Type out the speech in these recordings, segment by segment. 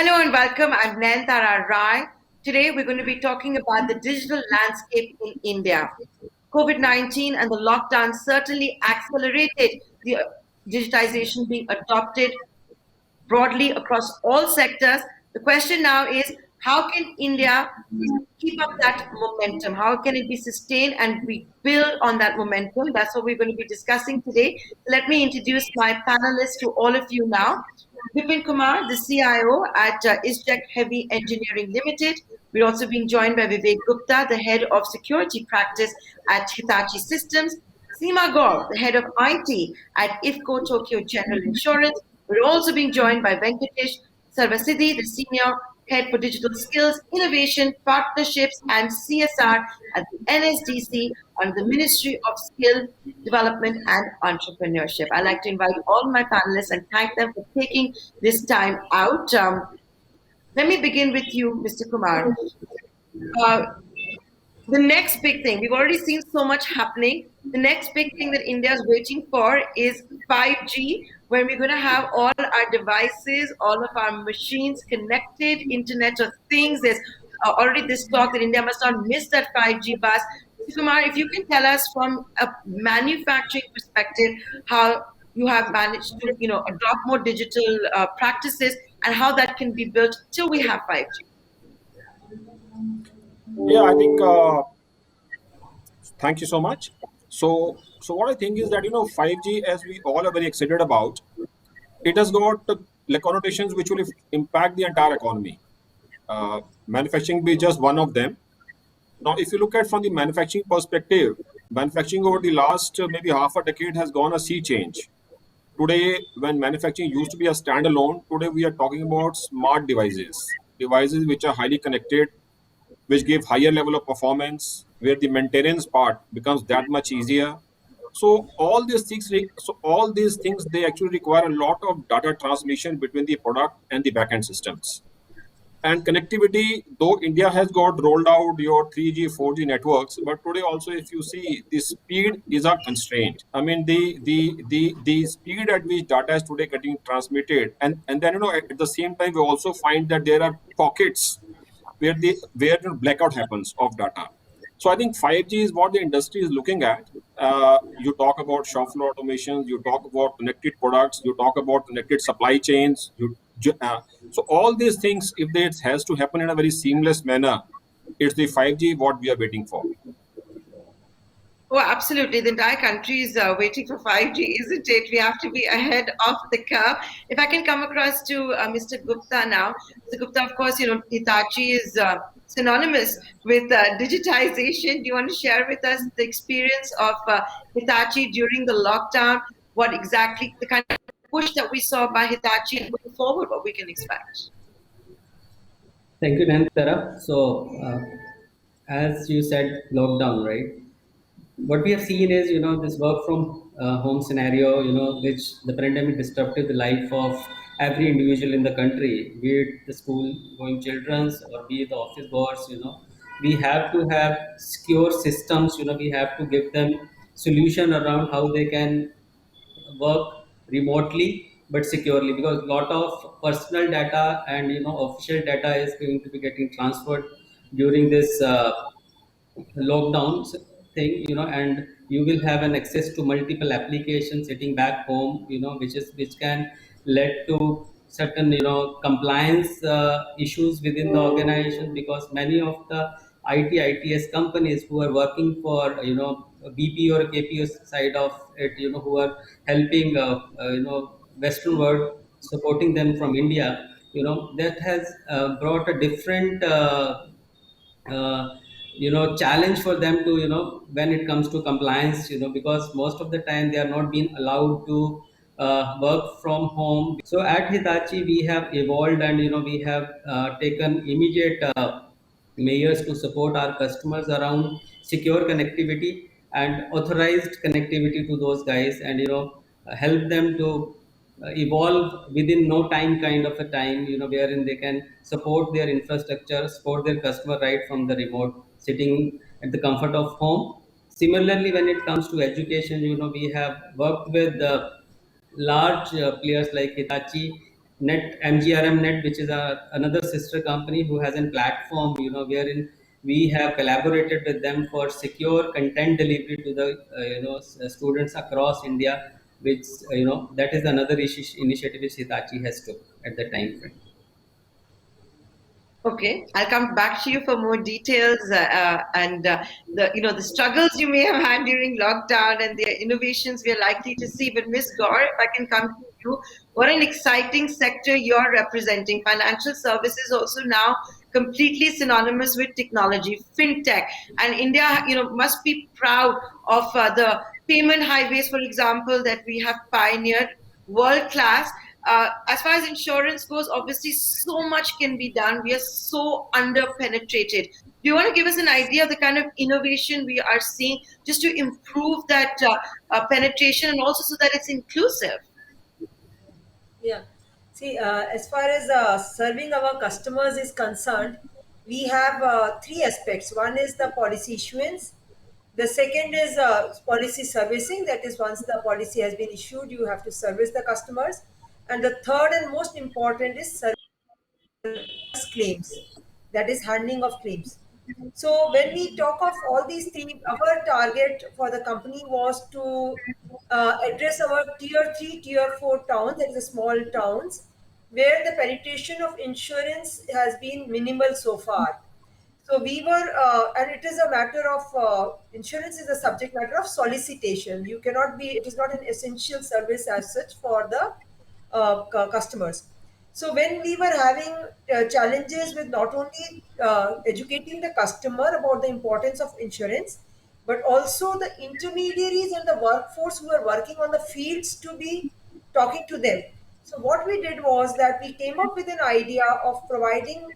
Hello and welcome. I'm Nayantara Rai. Today we're going to be talking about the digital landscape in India. COVID-19 and the lockdown certainly accelerated the digitization being adopted broadly across all sectors. The question now is how can India keep up that momentum? How can it be sustained and we build on that momentum? That's what we're going to be discussing today. Let me introduce my panelists to all of you now. Vipin Kumar, the CIO at ISJEC Heavy Engineering Limited. We're also being joined by Vivek Gupta, the head of security practice at Hitachi Systems. Seema Gaur, the head of IT at IFCO Tokyo General Insurance. We're also being joined by Venkatesh Sarvasiddhi, the senior head for digital skills, innovation, partnerships, and CSR at the NSDC under the Ministry of Skill Development and Entrepreneurship. I'd like to invite all my panelists and thank them for taking this time out. Let me begin with you, Mr. Kumar. Uh, the next big thing, we've already seen so much happening. The next big thing that India is waiting for is 5G, when we're going to have all our devices, all of our machines connected, Internet of Things. There's already this talk that India must not miss that 5G bus. Kumar, if you can tell us from a manufacturing perspective how you have managed to, adopt more digital practices and how that can be built till we have 5G. Yeah, I think. Thank you so much. So what I think is that 5G, as we all are very excited about, it has got connotations which will impact the entire economy. Manufacturing be just one of them. Now, if you look at from the manufacturing perspective, manufacturing over the last maybe half a decade has gone a sea change. Today, when manufacturing used to be a standalone, today we are talking about smart devices which are highly connected, which give higher level of performance, where the maintenance part becomes that much easier. So all these things they actually require a lot of data transmission between the product and the backend systems. And connectivity, though India has got rolled out your 3G, 4G networks, but today also if you see the speed is a constraint. I mean the speed at which data is today getting transmitted, and then at the same time we also find that there are pockets where blackout happens of data. So I think 5G is what the industry is looking at. You talk about shop floor automation, you talk about connected products, you talk about connected supply chains. So all these things, if it has to happen in a very seamless manner, it's the 5G what we are waiting for. Oh, absolutely. The entire country is waiting for 5G, isn't it? We have to be ahead of the curve. If I can come across to Mr. Gupta now. Mr. Gupta, of course, Hitachi is synonymous with digitization. Do you want to share with us the experience of Hitachi during the lockdown? What exactly the kind of push that we saw by Hitachi and going forward, what we can expect? Thank you, Nantara. As you said, lockdown, right? What we have seen is, this work from home scenario, which the pandemic disrupted the life of every individual in the country, be it the school going children's or be it the office goers, we have to have secure systems, we have to give them solution around how they can work remotely but securely, because a lot of personal data and official data is going to be getting transferred during this lockdown thing, and you will have an access to multiple applications sitting back home, which can lead to certain compliance issues within the organization, because many of the ITS companies who are working for BP or KPO side of it, who are helping Western world, supporting them from India, that has brought a different challenge for them to, when it comes to compliance, because most of the time they are not being allowed to work from home. So at Hitachi we have evolved, and we have taken immediate measures to support our customers around secure connectivity and authorized connectivity to those guys, and help them to evolve within no time kind of a time, wherein they can support their infrastructure, support their customer right from the remote, sitting at the comfort of home. Similarly, when it comes to education, we have worked with large players like Hitachi Net MGRM Net, which is another sister company who has a platform, wherein we have collaborated with them for secure content delivery to the students across India. Which that is another initiative which Hitachi has took at the time frame. Okay, I'll come back to you for more details and the struggles you may have had during lockdown and the innovations we are likely to see. But Miss Gaur, if I can come to you, what an exciting sector you're representing. Financial services also now completely synonymous with technology, fintech, and India, must be proud of the payment highways, for example, that we have pioneered, world class. As far as insurance goes, obviously, so much can be done. We are so under penetrated. Do you want to give us an idea of the kind of innovation we are seeing just to improve that penetration and also so that it's inclusive? Yeah. See, as far as serving our customers is concerned, we have three aspects. One is the policy issuance. The second is policy servicing. That is, once the policy has been issued, you have to service the customers. And the third and most important is service claims, that is handling of claims. So when we talk of all these three, our target for the company was to address our tier 3, tier 4 towns, that is the small towns, where the penetration of insurance has been minimal so far. So we were, and it is a matter of, insurance is a subject matter of solicitation. You cannot be, it is not an essential service as such for the customers. So when we were having challenges with not only educating the customer about the importance of insurance, but also the intermediaries and the workforce who are working on the fields to be talking to them. So what we did was that we came up with an idea of providing,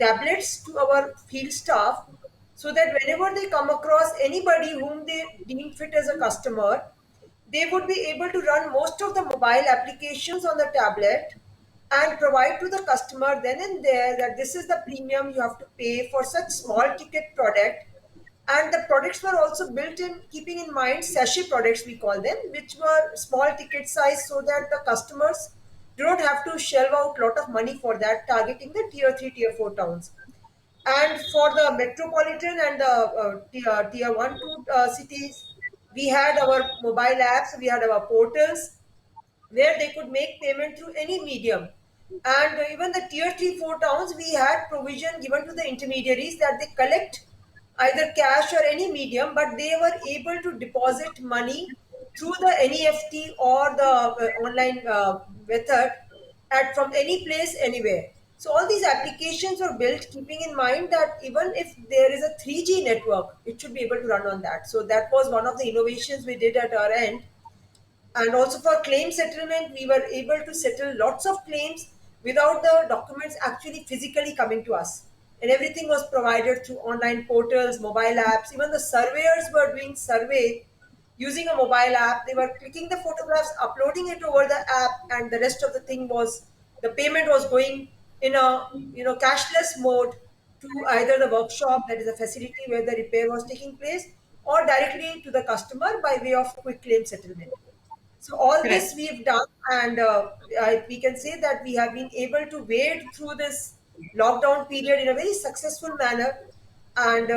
tablets to our field staff, so that whenever they come across anybody whom they deem fit as a customer, they would be able to run most of the mobile applications on the tablet and provide to the customer then and there that this is the premium you have to pay for such small ticket product. And the products were also built in keeping in mind sachet products, we call them, which were small ticket size, so that the customers do not have to shell out a lot of money for that, targeting the tier 3, tier 4 towns. And for the metropolitan and the tier 1, 2 cities, we had our mobile apps, we had our portals where they could make payment through any medium. And even the tier 3, 4 towns, we had provision given to the intermediaries that they collect either cash or any medium, but they were able to deposit money through the NEFT or the online method at from any place, anywhere. So all these applications were built keeping in mind that even if there is a 3G network, it should be able to run on that. So that was one of the innovations we did at our end. And also for claim settlement, we were able to settle lots of claims without the documents actually physically coming to us. And everything was provided through online portals, mobile apps. Even the surveyors were doing survey using a mobile app. They were clicking the photographs, uploading it over the app, and the rest of the thing was, the payment was going in a cashless mode to either the workshop, that is a facility where the repair was taking place, or directly to the customer by way of quick claim settlement. So all Correct. this we've done, and we can say that we have been able to wade through this lockdown period in a very successful manner. And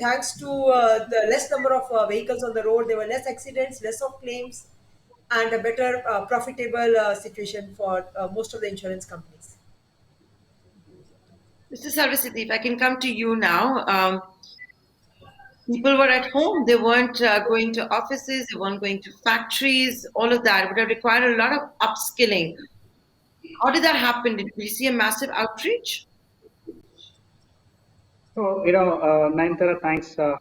thanks to the less number of vehicles on the road, there were less accidents, less of claims, and a better profitable situation for most of the insurance companies. Mr. Sarvasiti, if I can come to you now. People were at home. They weren't going to offices. They weren't going to factories. All of that would have required a lot of upskilling. How did that happen? Did we see a massive outreach? So, Nayantara, thanks for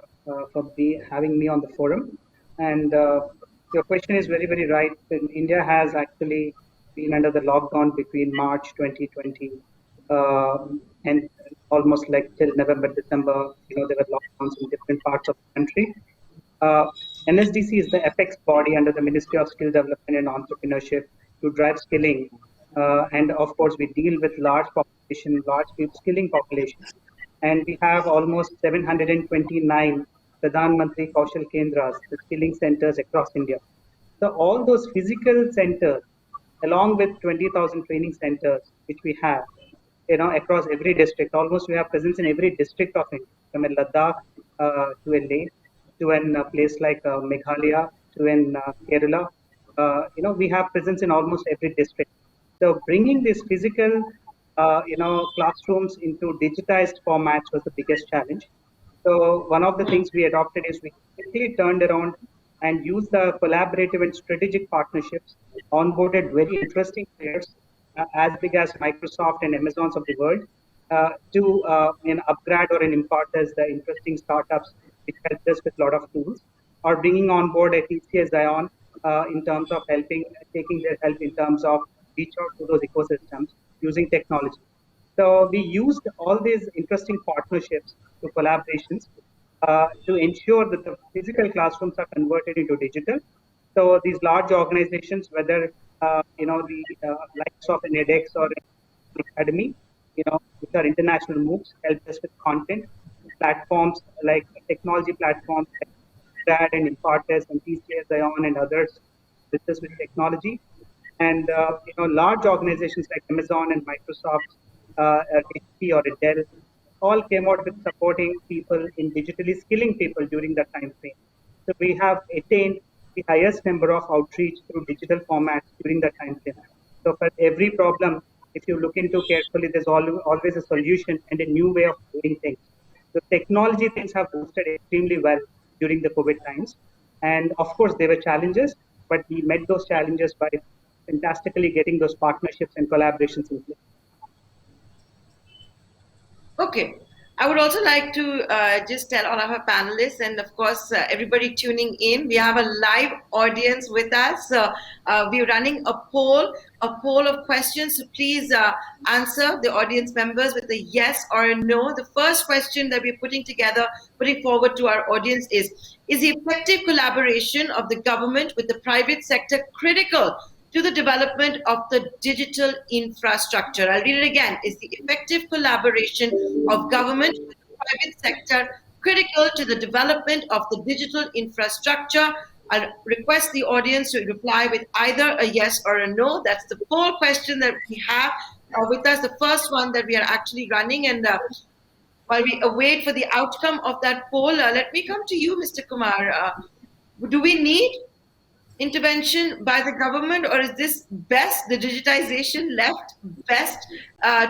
having me on the forum. And your question is very, very right. India has actually been under the lockdown between March 2020 and almost like till November, December. There were lockdowns in different parts of the country. Uh, NSDC is the apex body under the Ministry of Skill Development and Entrepreneurship to drive skilling. And of course, we deal with large population, large skilling population. And we have almost 729 Pradhan Mantri Kaushal Kendras, the skilling centers across India. So all those physical centers along with 20,000 training centers, which we have, across every district. Almost we have presence in every district of India, from a Ladakh to a Leh, to a place like Meghalaya, to in Kerala. We have presence in almost every district. So bringing these physical, classrooms into digitized formats was the biggest challenge. So one of the things we adopted is we quickly turned around and used the collaborative and strategic partnerships, onboarded very interesting players as big as Microsoft and Amazons of the world to upgrade or impart us the interesting startups which helped us with a lot of tools, or bringing on board a TCS Zion in terms of taking their help in terms of reach out to those ecosystems using technology. So we used all these interesting partnerships to collaborations to ensure that the physical classrooms are converted into digital. So these large organizations, whether the likes of an edX or an academy, which are international MOOCs, help us with content platforms like technology platforms like Grad and Impartus and TCS Zion and others with us with technology. And large organizations like Amazon and Microsoft, HP or Dell, all came out with supporting people in digitally skilling people during that time frame. So we have attained the highest number of outreach through digital formats during that time frame. So for every problem, if you look into carefully, there's always a solution and a new way of doing things. The technology things have boosted extremely well during the COVID times. And of course, there were challenges, but we met those challenges by fantastically getting those partnerships and collaborations in place. Okay. I would also like to just tell all of our panelists and, of course, everybody tuning in, we have a live audience with us. We're running a poll of questions. So please answer the audience members with a yes or a no. The first question that we're putting forward to our audience is the effective collaboration of the government with the private sector critical to the development of the digital infrastructure? I'll read it again. Is the effective collaboration of government with the private sector critical to the development of the digital infrastructure? I'll request the audience to reply with either a yes or a no. That's the poll question that we have with us, the first one that we are actually running. And while we await for the outcome of that poll, let me come to you, Mr. Kumar. Do we need intervention by the government, or is this best, the digitization left best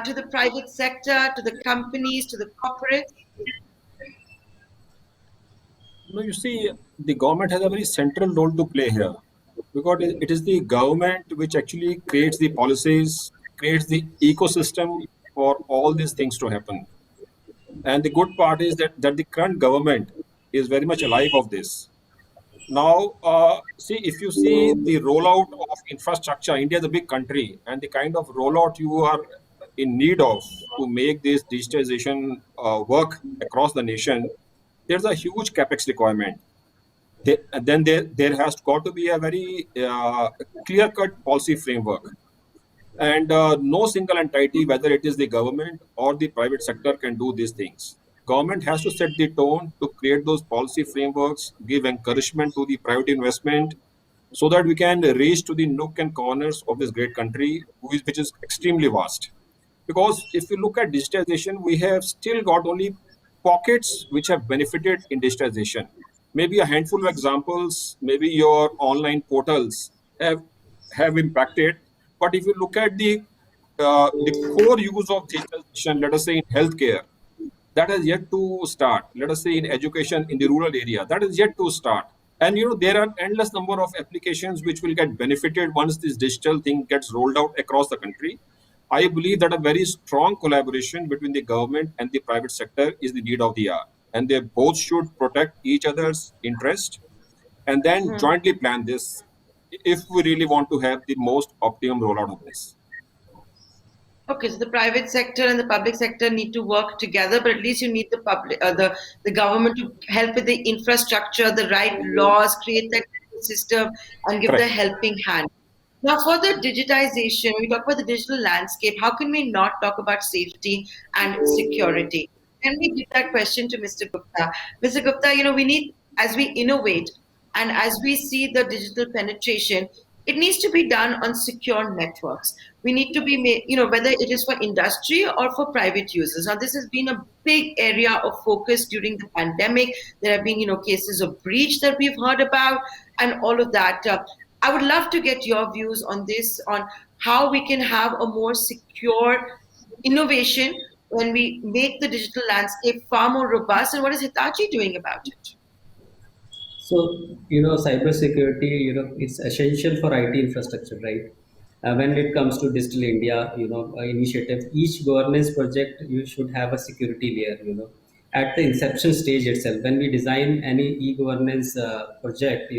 to the private sector, to the companies, to the corporates? No, you see, the government has a very central role to play here, because it is the government which actually creates the policies, creates the ecosystem for all these things to happen. And the good part is that the current government is very much alive of this. Now, see, if you see the rollout of infrastructure, India is a big country, and the kind of rollout you are in need of to make this digitization work across the nation, there's a huge capex requirement. Then there has got to be a very clear-cut policy framework. And no single entity, whether it is the government or the private sector, can do these things. Government has to set the tone to create those policy frameworks, give encouragement to the private investment, so that we can reach to the nook and corners of this great country, which is extremely vast. Because if you look at digitization, we have still got only pockets which have benefited in digitization. Maybe a handful of examples, maybe your online portals have impacted. But if you look at the core use of digitalization, let us say in healthcare, that has yet to start. Let us say in education in the rural area, that is yet to start. And there are endless number of applications which will get benefited once this digital thing gets rolled out across the country. I believe that a very strong collaboration between the government and the private sector is the need of the hour, and they both should protect each other's interest and then jointly plan this if we really want to have the most optimum rollout of this. Okay, so the private sector and the public sector need to work together, but at least you need the government to help with the infrastructure, the right laws, create that system, and give the helping hand. Now, for the digitization, we talk about the digital landscape. How can we not talk about safety and security? Can we give that question to Mr. Gupta? Mr. Gupta, we need, as we innovate and as we see the digital penetration, it needs to be done on secure networks. We need to be made, whether it is for industry or for private users. Now, this has been a big area of focus during the pandemic. There have been, cases of breach that we've heard about and all of that. I would love to get your views on this, on how we can have a more secure innovation when we make the digital landscape far more robust, and what is Hitachi doing about it? So, cybersecurity, it's essential for IT infrastructure, right? When it comes to Digital India, initiative, each governance project, you should have a security layer, at the inception stage itself. When we design any e-governance project,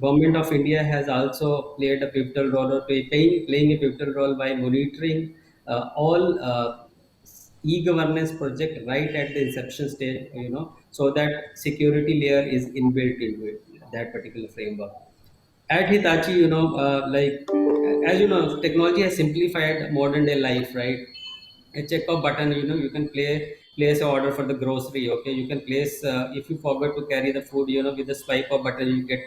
Government of India has also played a pivotal role, or playing a pivotal role by monitoring all e-governance project right at the inception stage, so that security layer is inbuilt into it, that particular framework. At Hitachi, as you know, technology has simplified modern day life, right? A check of button, you can place an order for the grocery. Okay, you can place, if you forget to carry the food, with the swipe of button, you get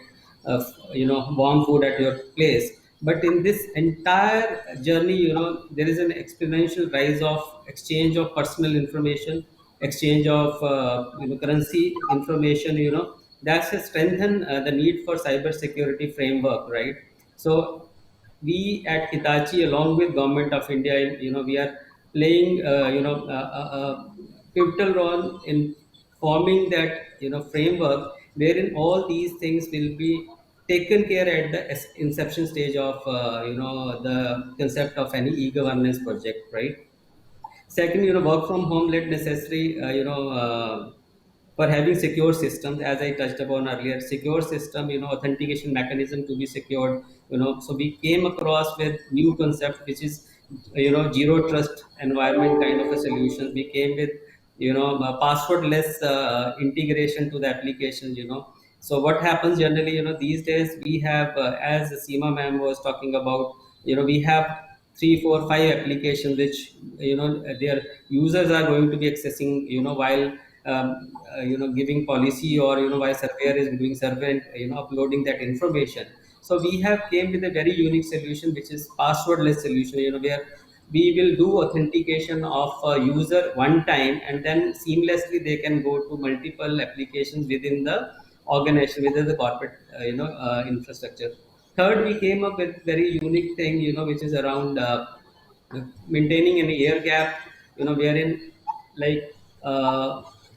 warm food at your place. But in this entire journey, there is an exponential rise of exchange of personal information, exchange of currency information. That's a strengthen the need for cyber security framework, right? So we at Hitachi, along with Government of India, we are playing, a pivotal role in forming that, framework wherein all these things will be taken care at the inception stage of, the concept of any e-governance project, right? Second, work from home led necessary, for having secure systems, as I touched upon earlier, secure system, authentication mechanism to be secured, so we came across with new concept, which is, zero trust environment kind of a solution. We came with, passwordless integration to the applications, So what happens generally, these days we have, as Seema ma'am was talking about, we have 3, 4, 5 applications which, their users are going to be accessing, while giving policy, or while surveyor is doing survey and uploading that information. So we have came with a very unique solution, which is passwordless solution, where we will do authentication of a user one time, and then seamlessly they can go to multiple applications within the organization, within the corporate infrastructure. Third, we came up with very unique thing, which is around maintaining an air gap, wherein, like,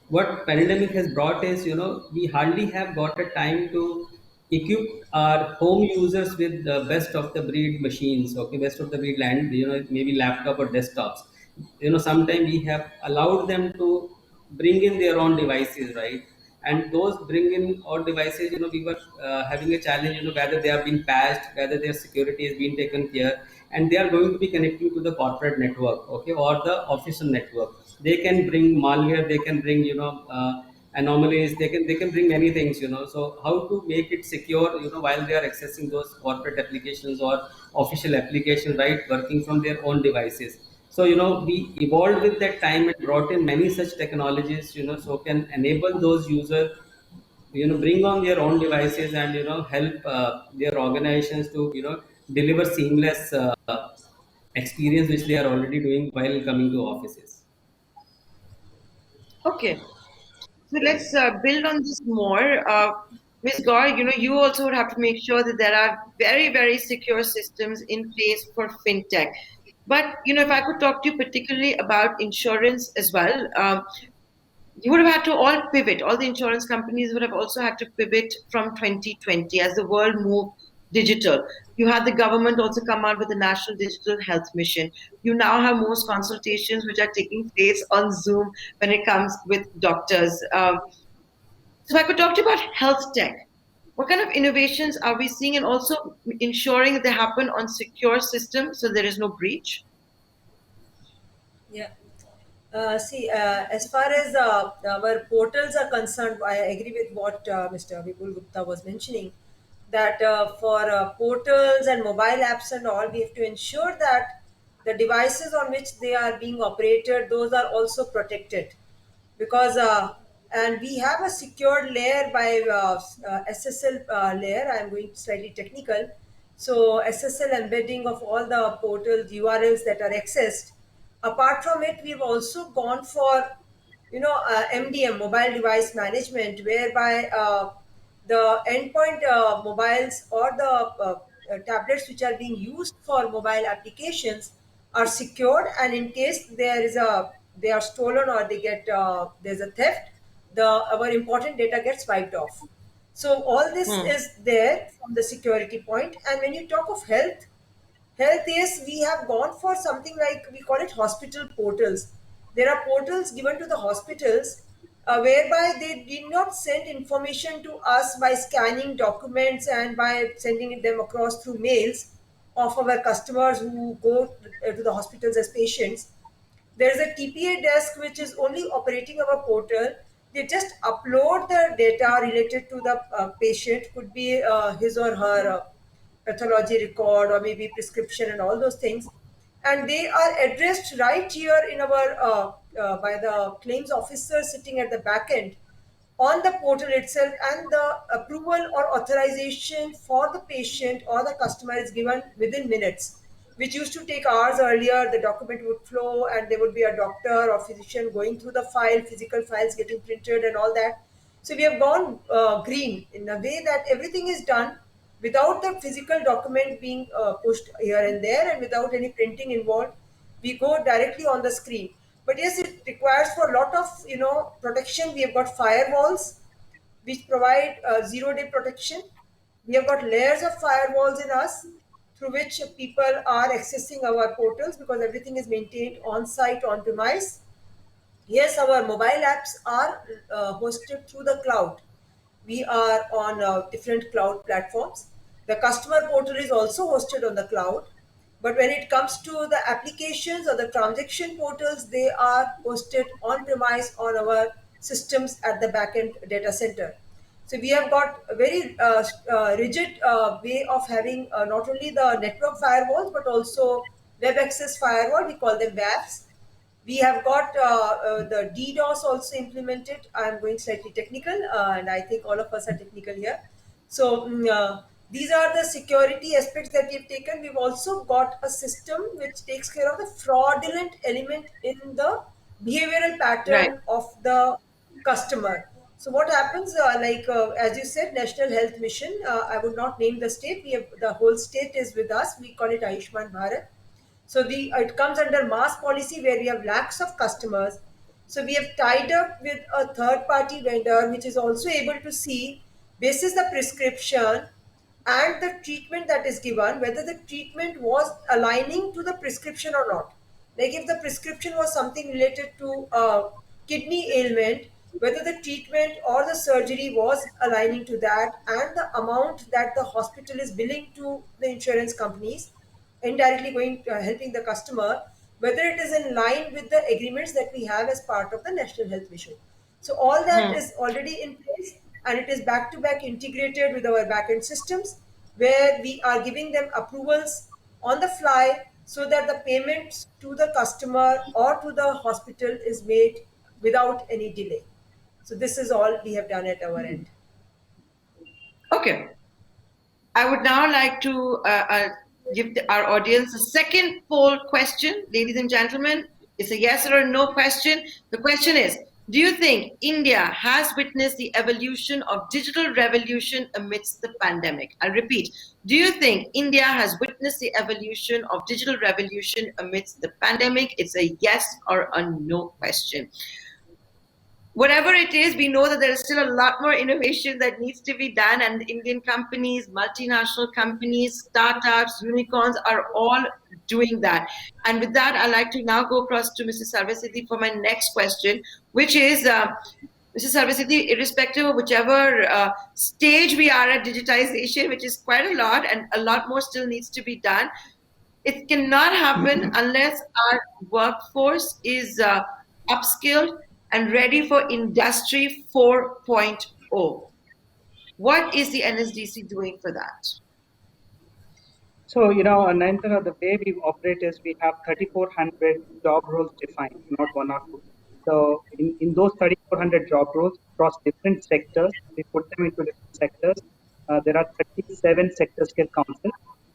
what pandemic has brought is, we hardly have got a time to equip our home users with the best of the breed machines, okay, best of the breed land, maybe laptop or desktops. Sometimes we have allowed them to bring in their own devices, right? And those bring in all devices, we were having a challenge, whether they have been patched, whether their security has been taken care, and they are going to be connecting to the corporate network, okay, or the official network. They can bring malware, they can bring, anomalies, they can bring many things, so how to make it secure, while they are accessing those corporate applications or official applications, right, working from their own devices. So, we evolved with that time and brought in many such technologies, so can enable those users, bring on their own devices, and, help their organizations to, deliver seamless experience, which they are already doing while coming to offices. Okay. So let's build on this more. Ms. Gaur, you also would have to make sure that there are very, very secure systems in place for fintech. But, if I could talk to you particularly about insurance as well, you would have had to all pivot. All the insurance companies would have also had to pivot from 2020 as the world moved digital. You had the government also come out with the National Digital Health Mission. You now have most consultations which are taking place on Zoom when it comes with doctors. So I could talk to you about health tech. What kind of innovations are we seeing, and also ensuring that they happen on secure systems so there is no breach? Yeah. See, as far as our portals are concerned, I agree with what Mr. Vipul Gupta was mentioning, that for portals and mobile apps and all, we have to ensure that the devices on which they are being operated, those are also protected. Because and we have a secured layer by SSL layer. I'm going slightly technical. So SSL embedding of all the portals, URLs that are accessed. Apart from it, we've also gone for MDM, mobile device management, whereby the endpoint mobiles or the tablets which are being used for mobile applications are secured, and in case they are stolen or they get there's a theft, the our important data gets wiped off. So all this is there from the security point. And when you talk of health, yes, we have gone for something like, we call it hospital portals. There are portals given to the hospitals whereby they did not send information to us by scanning documents and by sending them across through mails of our customers who go to the hospitals as patients. There is a TPA desk which is only operating our portal. They just upload the data related to the patient, could be his or her pathology record or maybe prescription and all those things. And they are addressed right here in our by the claims officer sitting at the back end on the portal itself, and the approval or authorization for the patient or the customer is given within minutes, which used to take hours earlier. The document would flow and there would be a doctor or physician going through the file, physical files getting printed and all that. So we have gone green in a way that everything is done without the physical document being pushed here and there, and without any printing involved. We go directly on the screen. But yes, it requires for a lot of protection. We have got firewalls which provide zero-day protection. We have got layers of firewalls in us through which people are accessing our portals, because everything is maintained on site, on premise. Yes, our mobile apps are hosted through the cloud. We are on different cloud platforms. The customer portal is also hosted on the cloud. But when it comes to the applications or the transaction portals, they are hosted on premise on our systems at the backend data center. So we have got a very rigid way of having not only the network firewalls but also web access firewall. We call them WAFs. We have got the DDoS also implemented. I'm going slightly technical, and I think all of us are technical here. So these are the security aspects that we've taken. We've also got a system which takes care of the fraudulent element in the behavioral Right. pattern of the customer. So what happens, as you said, National Health Mission, I would not name the state. We have, the whole state is with us. We call it Ayushman Bharat. So it comes under mass policy where we have lakhs of customers. So we have tied up with a third party vendor which is also able to see, basis the prescription and the treatment that is given, whether the treatment was aligning to the prescription or not. Like if the prescription was something related to kidney ailment, whether the treatment or the surgery was aligning to that, and the amount that the hospital is billing to the insurance companies, indirectly going helping the customer, whether it is in line with the agreements that we have as part of the National Health Mission. So all that is already in place, and it is back to back integrated with our backend systems, where we are giving them approvals on the fly so that the payments to the customer or to the hospital is made without any delay. So this is all we have done at our end. Okay. I would now like to give our audience a second poll question. Ladies and gentlemen, it's a yes or a no question. The question is, do you think India has witnessed the evolution of digital revolution amidst the pandemic? I'll repeat. Do you think India has witnessed the evolution of digital revolution amidst the pandemic? It's a yes or a no question. Whatever it is, we know that there is still a lot more innovation that needs to be done, and Indian companies, multinational companies, startups, unicorns are all doing that. And with that, I'd like to now go across to Mr. Sarvasiddhi for my next question, which is, Mr. Sarvasiddhi, irrespective of whichever stage we are at digitization, which is quite a lot, and a lot more still needs to be done, it cannot happen unless our workforce is upskilled and ready for Industry 4.0. What is the NSDC doing for that? So, Nayantara, the way we operate is we have 3,400 job roles defined, not one or two. So in those 3,400 job roles across different sectors, we put them into different sectors. There are 37 sector skill councils.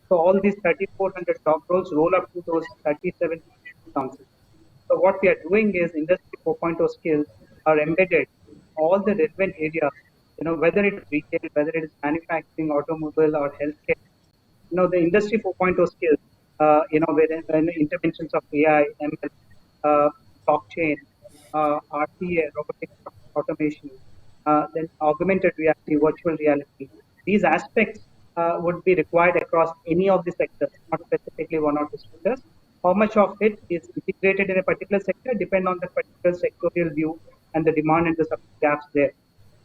So all these 3,400 job roles roll up to those 37 councils. So what we are doing is Industry 4.0 skills are embedded in all the relevant areas, whether it is retail, whether it is manufacturing, automobile, or healthcare. The Industry 4.0 skills, when interventions of AI, ML, blockchain, RPA, robotic automation, then augmented reality, virtual reality. These aspects would be required across any of the sectors, not specifically one or two sectors. How much of it is integrated in a particular sector depend on the particular sectorial view and the demand and the supply gaps there.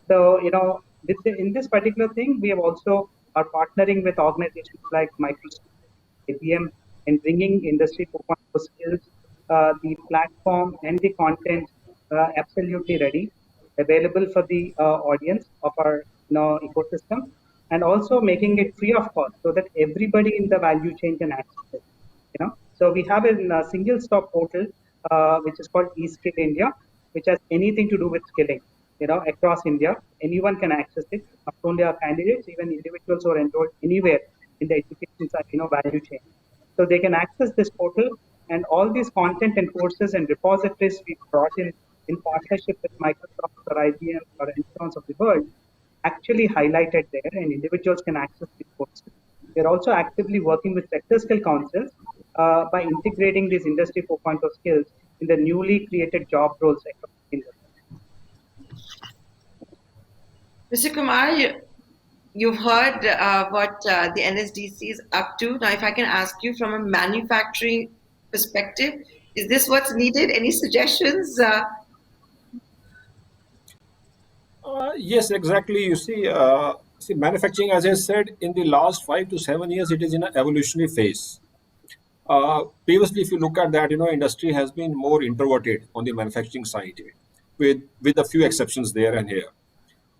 So, in this particular thing, we have also are partnering with organizations like Microsoft, IBM, and bringing Industry 4.0 skills, the platform and the content absolutely ready, available for the audience of our ecosystem, and also making it free of cost so that everybody in the value chain can access it. So we have a single stop portal which is called eSkill India, which has anything to do with skilling, across India. Anyone can access it, not only our candidates, even individuals who are enrolled anywhere in the education side, value chain. So they can access this portal, and all these content and courses and repositories we brought in partnership with Microsoft or IBM or Insurance of the world actually highlighted there, and individuals can access these courses. We are also actively working with sector skill councils by integrating these Industry 4.0 skills in the newly created job roles across India. Mr. Kumar, you've heard what the NSDC is up to. Now, if I can ask you from a manufacturing perspective, is this what's needed? Any suggestions? Yes, exactly. You see, manufacturing, as I said, in the last 5 to 7 years, it is in an evolutionary phase. Previously, if you look at that, industry has been more introverted on the manufacturing side, with a few exceptions there and here.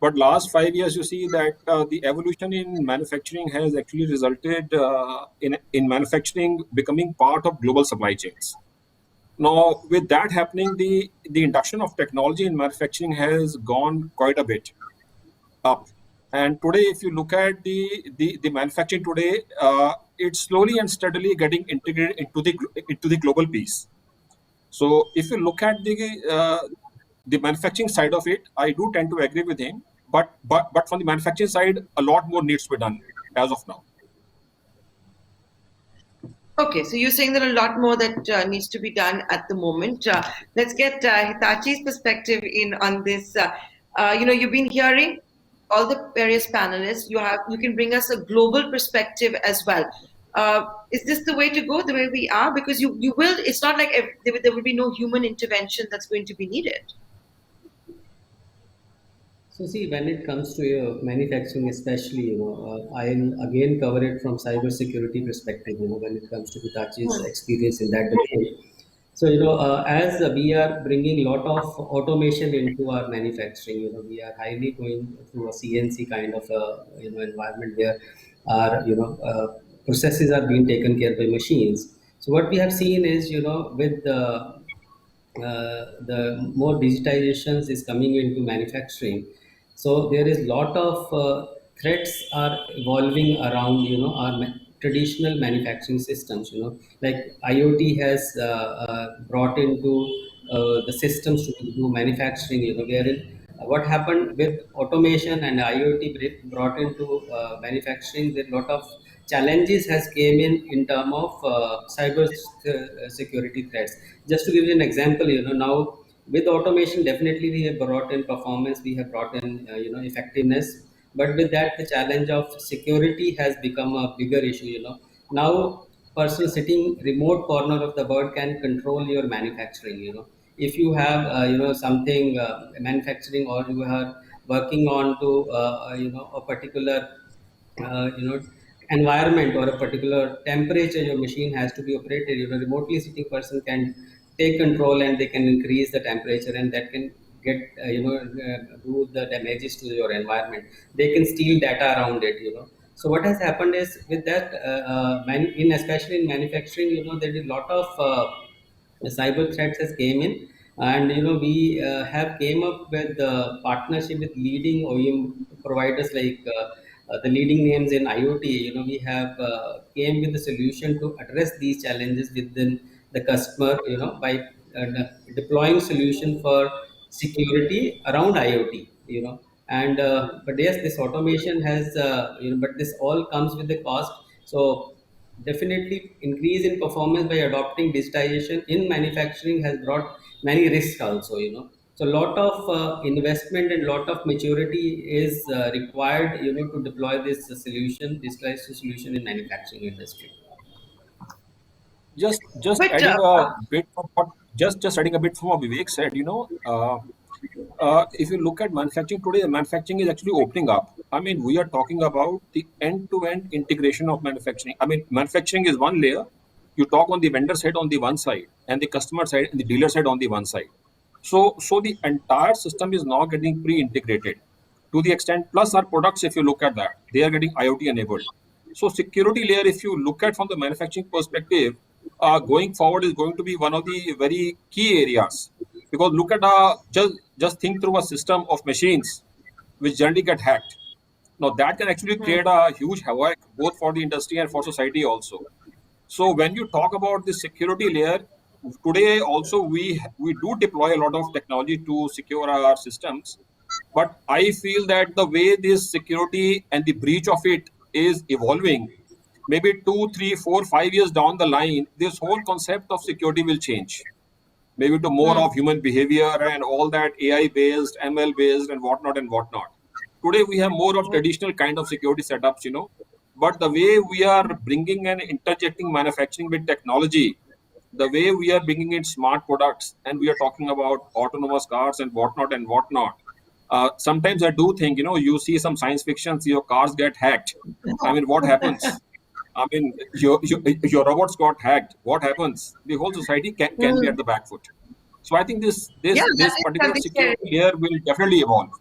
But last 5 years, you see that the evolution in manufacturing has actually resulted in manufacturing becoming part of global supply chains. Now, with that happening, the induction of technology in manufacturing has gone quite a bit up. And today, if you look at the manufacturing today, it's slowly and steadily getting integrated into the global piece. So, if you look at the manufacturing side of it, I do tend to agree with him. But from the manufacturing side, a lot more needs to be done as of now. Okay, so you're saying that a lot more that needs to be done at the moment. Let's get Hitachi's perspective in on this. You've been hearing all the various panelists. You can bring us a global perspective as well. Is this the way to go, the way we are? Because you will. It's not like there will be no human intervention that's going to be needed. So see, when it comes to manufacturing, especially, I'll again cover it from cybersecurity perspective. When it comes to Hitachi's experience in that domain. So as we are bringing a lot of automation into our manufacturing, we are highly going through a CNC kind of environment where our processes are being taken care by machines. So what we have seen is with the more digitizations is coming into manufacturing, so there is lot of threats are evolving around our traditional manufacturing systems, like IoT has brought into the systems to do manufacturing, wherein what happened with automation and IoT brought into manufacturing, there a lot of challenges has came in term of cyber security threats. Just to give you an example, now with automation, definitely we have brought in performance, we have brought in effectiveness, but with that the challenge of security has become a bigger issue. Now person sitting remote corner of the world can control your manufacturing. If you have something manufacturing, or you are working on to a particular environment or a particular temperature your machine has to be operated, remotely sitting person can take control and they can increase the temperature, and that can get do the damages to your environment. They can steal data around it. So what has happened is with that especially in manufacturing, there is a lot of cyber threats has came in, And we have came up with partnership with leading OEM providers like the leading names in IoT. We have came with a solution to address these challenges within the customer. By deploying solution for security around IoT. And but yes, this automation has but this all comes with the cost. So definitely increase in performance by adopting digitization in manufacturing has brought many risks also. So a lot of investment and lot of maturity is required to deploy this solution, digitalized solution in manufacturing industry. Just But adding a bit from what just adding a bit from what Vivek said. If you look at manufacturing today, manufacturing is actually opening up. I mean, we are talking about the end-to-end integration of manufacturing. I mean, manufacturing is one layer. You talk on the vendor side on the one side, and the customer side and the dealer side on the one side. So the entire system is now getting pre-integrated to the extent. Plus, our products, if you look at that, they are getting IoT enabled. So security layer, if you look at from the manufacturing perspective, going forward is going to be one of the very key areas. Because look at just think through a system of machines which generally get hacked. Now that can actually create a huge havoc both for the industry and for society also. So when you talk about the security layer, today also we do deploy a lot of technology to secure our systems. But I feel that the way this security and the breach of it is evolving, maybe 2, 3, 4, 5 years down the line, this whole concept of security will change. Maybe to more of human behavior and all that AI based, ML based, and whatnot and whatnot. Today we have more of traditional kind of security setups. But the way we are bringing and interjecting manufacturing with technology, the way we are bringing in smart products, and we are talking about autonomous cars and whatnot and whatnot. Sometimes I do think, you see some science fictions, your cars get hacked. I mean, what happens? I mean, your robots got hacked. What happens? The whole society can be at the back foot. So I think this yeah, this that this is particular something scary. security layer will definitely evolve.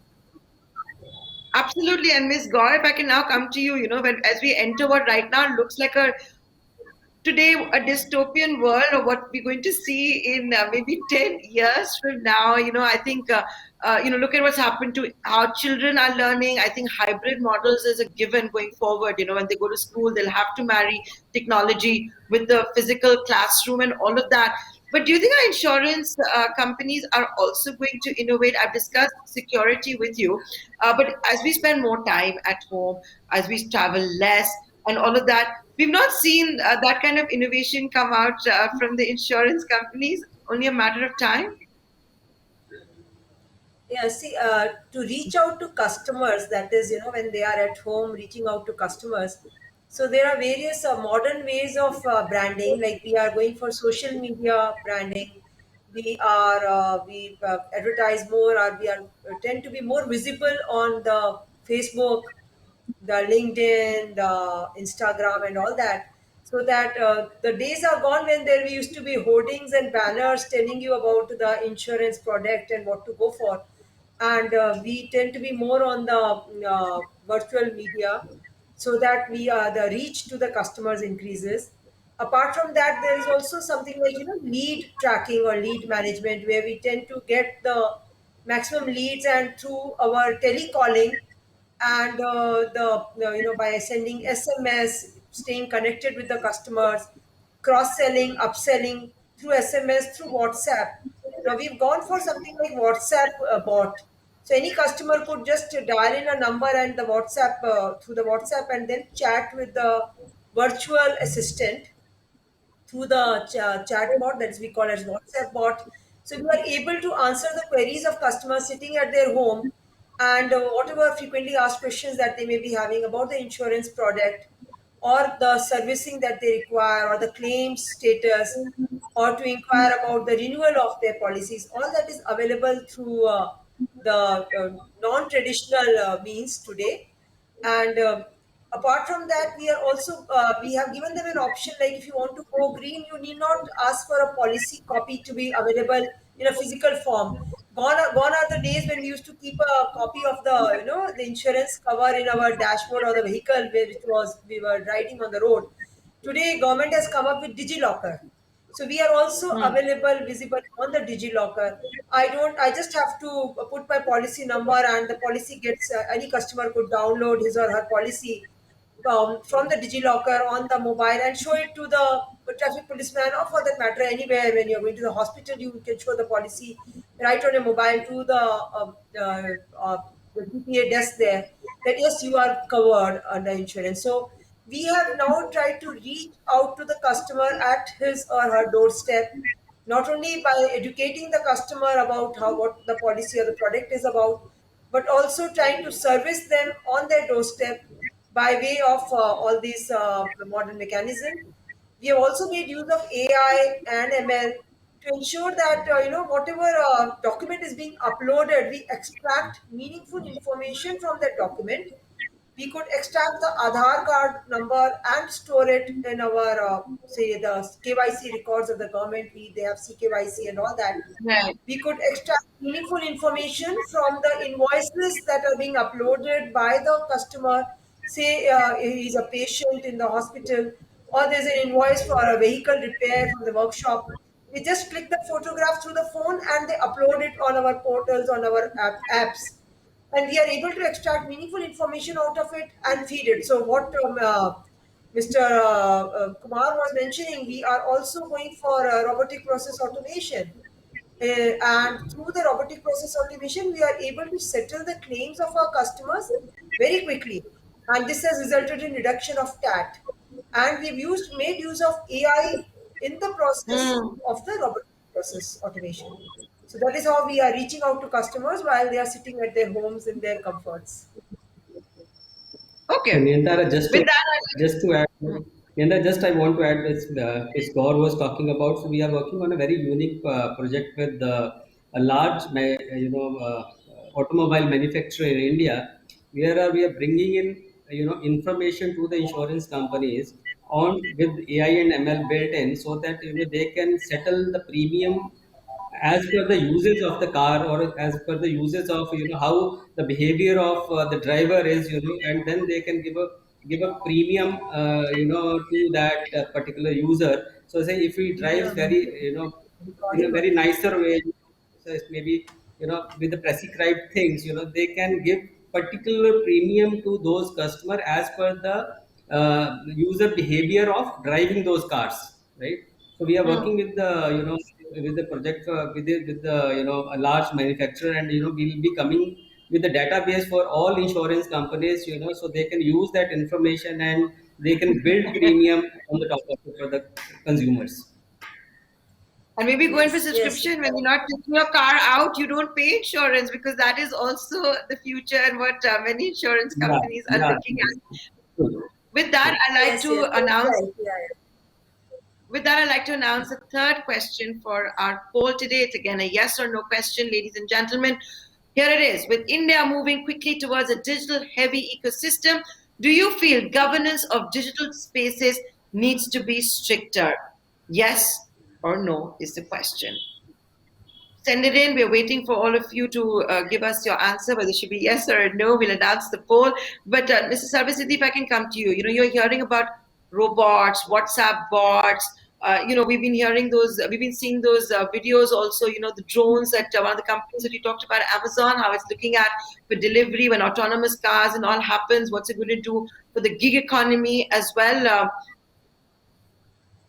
Absolutely. And Miss Gaur, if I can now come to you, when as we enter what right now looks like today a dystopian world of what we're going to see in maybe 10 years from now. I think look at what's happened to how children are learning. I think hybrid models is a given going forward. When they go to school, they'll have to marry technology with the physical classroom and all of that. But do you think our insurance companies are also going to innovate? I've discussed security with you, but as we spend more time at home, as we travel less, and all of that, we've not seen that kind of innovation come out from the insurance companies. Only a matter of time. Yeah, see, to reach out to customers, that is, when they are at home, reaching out to customers. So there are various modern ways of branding. Like we are going for social media branding. We advertise more, or we are tend to be more visible on the Facebook, the LinkedIn, the Instagram, and all that. So that the days are gone when there used to be hoardings and banners telling you about the insurance product and what to go for. And we tend to be more on the virtual media, so that the reach to the customers increases. Apart from that, there is also something like lead tracking or lead management, where we tend to get the maximum leads, and through our telecalling and by sending SMS, staying connected with the customers, cross selling, upselling through SMS, through WhatsApp. Now we've gone for something like WhatsApp bot. So any customer could just dial in a number and the WhatsApp through the WhatsApp, and then chat with the virtual assistant through the chat bot, that is we call as WhatsApp bot. So we are able to answer the queries of customers sitting at their home, and whatever frequently asked questions that they may be having about the insurance product, or the servicing that they require, or the claims status, or to inquire about the renewal of their policies. All that is available through the non-traditional means today. And apart from that, we have given them an option, like if you want to go green, you need not ask for a policy copy to be available in a physical form. Gone are the days when we used to keep a copy of the insurance cover in our dashboard or the vehicle where it was we were riding on the road. Today government has come up with DigiLocker, So we are also available, visible on the DigiLocker. I just have to put my policy number, and the policy gets, any customer could download his or her policy from the DigiLocker on the mobile and show it to the traffic policeman, or for that matter, anywhere when you're going to the hospital, you can show the policy right on your mobile to the TPA desk there, that yes, you are covered under insurance. So we have now tried to reach out to the customer at his or her doorstep, not only by educating the customer about how what the policy or the product is about, but also trying to service them on their doorstep by way of all these modern mechanisms. We have also made use of AI and ML to ensure that whatever document is being uploaded, we extract meaningful information from that document. We could extract the Aadhaar card number and store it in our say the KYC records of the government. They have CKYC and all that. Right. We could extract meaningful information from the invoices that are being uploaded by the customer. Say he's a patient in the hospital, or there's an invoice for a vehicle repair from the workshop. We just click the photograph through the phone and they upload it on our portals, on our apps, and we are able to extract meaningful information out of it and feed it. So what Mr. Kumar was mentioning, we are also going for robotic process automation. And through the robotic process automation, we are able to settle the claims of our customers very quickly. And this has resulted in reduction of TAT. And we've made use of AI in the process Mm. of the robotic process automation. So that is how we are reaching out to customers while they are sitting at their homes in their comforts. So Okay. Niyantara, With that, just to add, Niyantara, just I want to add this, which Gaur was talking about. So we are working on a very unique project with a large, automobile manufacturer in India, where we are bringing in, information to the insurance companies on with AI and ML built in, so that they can settle the premium as per the usage of the car, or as per the usage of how the behavior of the driver is, and then they can give a premium to that particular user. So say if he drives Yeah. very in a very nicer way, so it's maybe with the prescribed things, they can give particular premium to those customer as per the user behavior of driving those cars, right? So we are working with the with the project with the a large manufacturer, and we'll be coming with the database for all insurance companies, so they can use that information and they can build premium on the top of it for the consumers. and maybe going for Yes, yes. subscription when you're not taking your car out, you don't pay insurance, because that is also the future and what many insurance Yeah, companies are yeah. looking at. True, With that, true. I like Yes, to yes, that's announce. right. Yeah, yeah. With that, I'd like to announce the third question for our poll today. It's again a yes or no question, ladies and gentlemen. Here it is. With India moving quickly towards a digital heavy ecosystem, do you feel governance of digital spaces needs to be stricter? Yes or no is the question. Send it in. We're waiting for all of you to give us your answer, whether it should be yes or a no. We'll announce the poll. But Mrs. Sarvasiddhi, if I can come to you, you're hearing about robots, WhatsApp bots. We've been hearing those, we've been seeing those videos also, the drones that one of the companies that you talked about, Amazon, how it's looking at for delivery when autonomous cars and all happens, what's it going to do for the gig economy as well.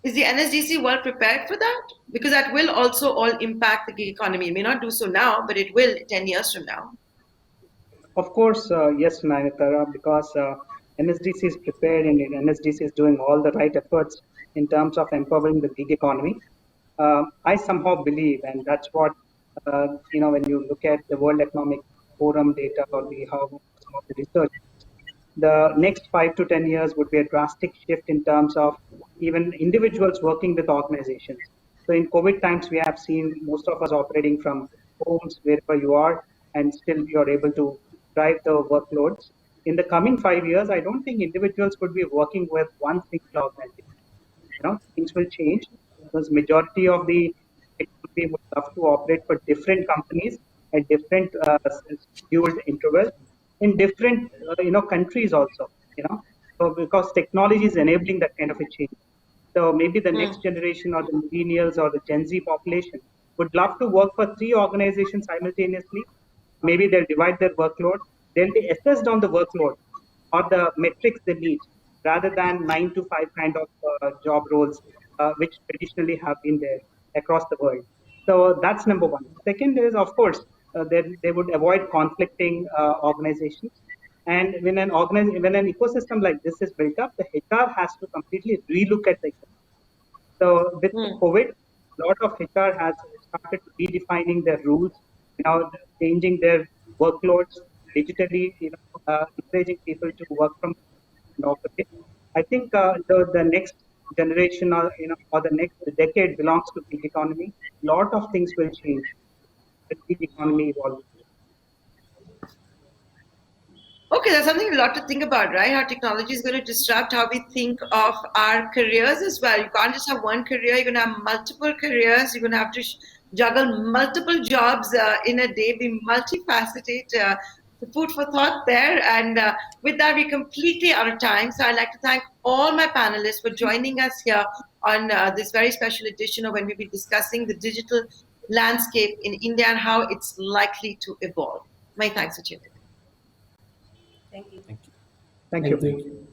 Is the NSDC well prepared for that? Because that will also all impact the gig economy. It may not do so now, but it will 10 years from now. Of course, yes, Nayanthara, because NSDC is prepared and NSDC is doing all the right efforts in terms of empowering the gig economy. I somehow believe, and that's what, when you look at the World Economic Forum data or how some of the research, the next 5 to 10 years would be a drastic shift in terms of even individuals working with organizations. So in COVID times, we have seen most of us operating from homes wherever you are, and still you're able to drive the workloads. In the coming 5 years, I don't think individuals would be working with one single organization. Things will change because majority of the economy would love to operate for different companies at different scheduled intervals in different countries also. So because technology is enabling that kind of a change. So maybe the next generation or the millennials or the Gen Z population would love to work for three organizations simultaneously. Maybe they'll divide their workload. They'll be assessed on the workload or the metrics they meet rather than 9 to 5 kind of job roles, which traditionally have been there across the world. So that's number one. Second is, of course, they would avoid conflicting organizations. And when an ecosystem like this is built up, the HR has to completely relook at the ecosystem. So with COVID, a lot of HR has started redefining their rules, changing their workloads digitally, encouraging people to work from and operate. I think the next generation or the next decade belongs to gig economy. A lot of things will change. The gig economy evolves. Okay, there's something a lot to think about, right? How technology is going to disrupt how we think of our careers as well. You can't just have one career, you're going to have multiple careers, you're going to have to juggle multiple jobs in a day, be multifaceted. So food for thought there. And with that, we're completely out of time. So I'd like to thank all my panelists for joining us here on this very special edition of when we'll be discussing the digital landscape in India and how it's likely to evolve. My thanks, Sucheta. Thank you. Thank you. Thank you. Thank you.